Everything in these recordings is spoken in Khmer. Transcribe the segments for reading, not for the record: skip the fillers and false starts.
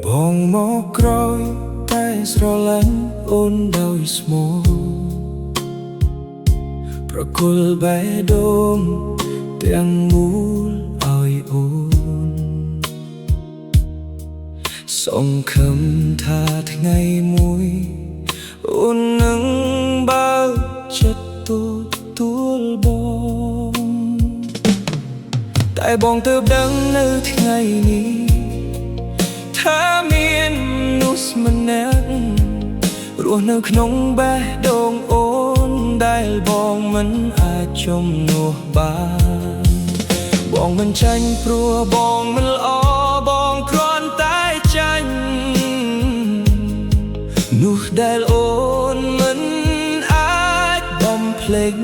បងមកក្រោយតែស្រឡាញ់អូនដោយស្មោះប្រគល់បេះដូងទាំងមូលឲ្យអូនសង្ឃឹមថាថ្ងៃមួយអូននឹងបើកចិត្តទទួលបងតែបងទើបដឹងនៅថ្ងៃនេះថាមានមនុស្សម្នាក់រស់នៅក្នុងបេះដូងអូនដែលបងមិនអាចជំនួសបានបងមិនចាញ់ព្រោះបងមិនល្អបងគ្រាន់តែចាញ់នោះដែលអូនមិនអាចបំភ្លេច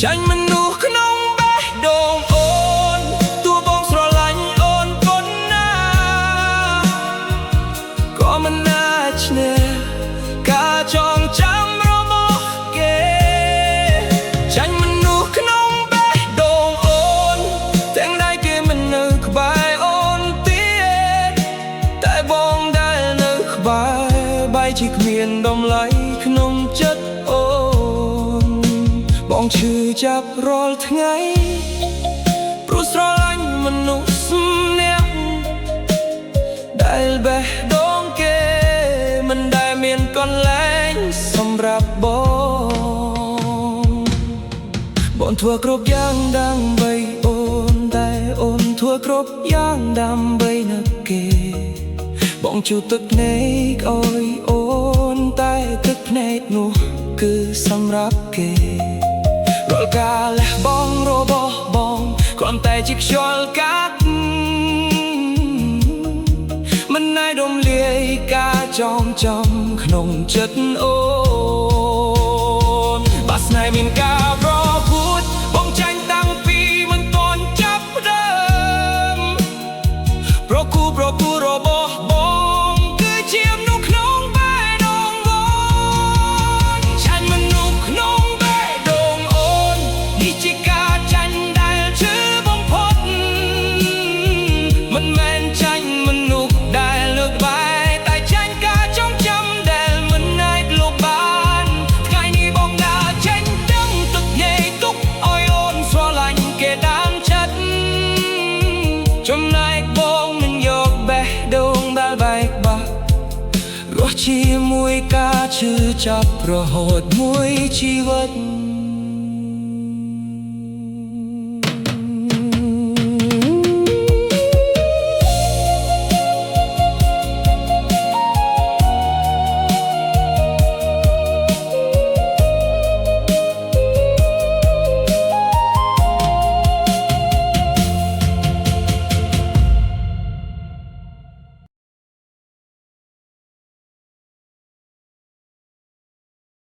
ចាញ់មនុស្សក្នុងបេះដូងអូនទោះបងស្រឡាញ់អូនប៉ុណ្ណាក៏មិនអាចឈ្នះការចងចាំរបស់គេចាញ់មនុស្សក្នុងបេះដូងអូនទាំងដែលគេមិននៅក្បែរអូនទៀតតែបងដែលនៅក្បែរបែរជាគ្មានតម្លៃក្នុងចិត្តអូនបងឈឺចាប់រាល់ថ្ងៃព្រោះស្រឡាញ់មនុស្សម្នាក់ដែលបេះដូងគេមិនដែលមានកន្លែងសម្រាប់បងធ្វើគ្រប់យ៉ាងដើម្បីអូនតែអូនធ្វើគ្រប់យ៉ាងដើម្បីនឹកគេបងជូតទឹកភ្នែកឲ្យអូនតែទឹកភ្នែកនោះគឺសម្រាប់គេរាល់ការលះបង់របស់បងគ្រាន់តែជាខ្យល់កាត់មិនអាចរំលាយការចងចាំក្នុងចិត្តអូនបើស្នេហ៍មានការប្រកួតបងចាញ់តាំងពីមិនទាន់ចាប់ដើមប្រគូរបស់បងគឺជាមនុស្សក្នុងបេះដូងបងចាញ់មនុស្សក្នុងបេះដូងអូននេះជាការចាញ់ដែលឈឺបំផុតមិនមែនចាញ់មនុស្សដែលលើកបែរតែចាញ់ការចងចាំដែលមិនអាចលុបបានថ្ងៃនេះបងដើរចេញដឹងទឹកញែកទុកឲ្យអូនស្រឡាញ់គេតាមចិត្តចំណែកបងនឹងយកបេះដូងដែលបែកបាក់រស់ជាមួយការឈឺចាប់រហូតមួយជីវិត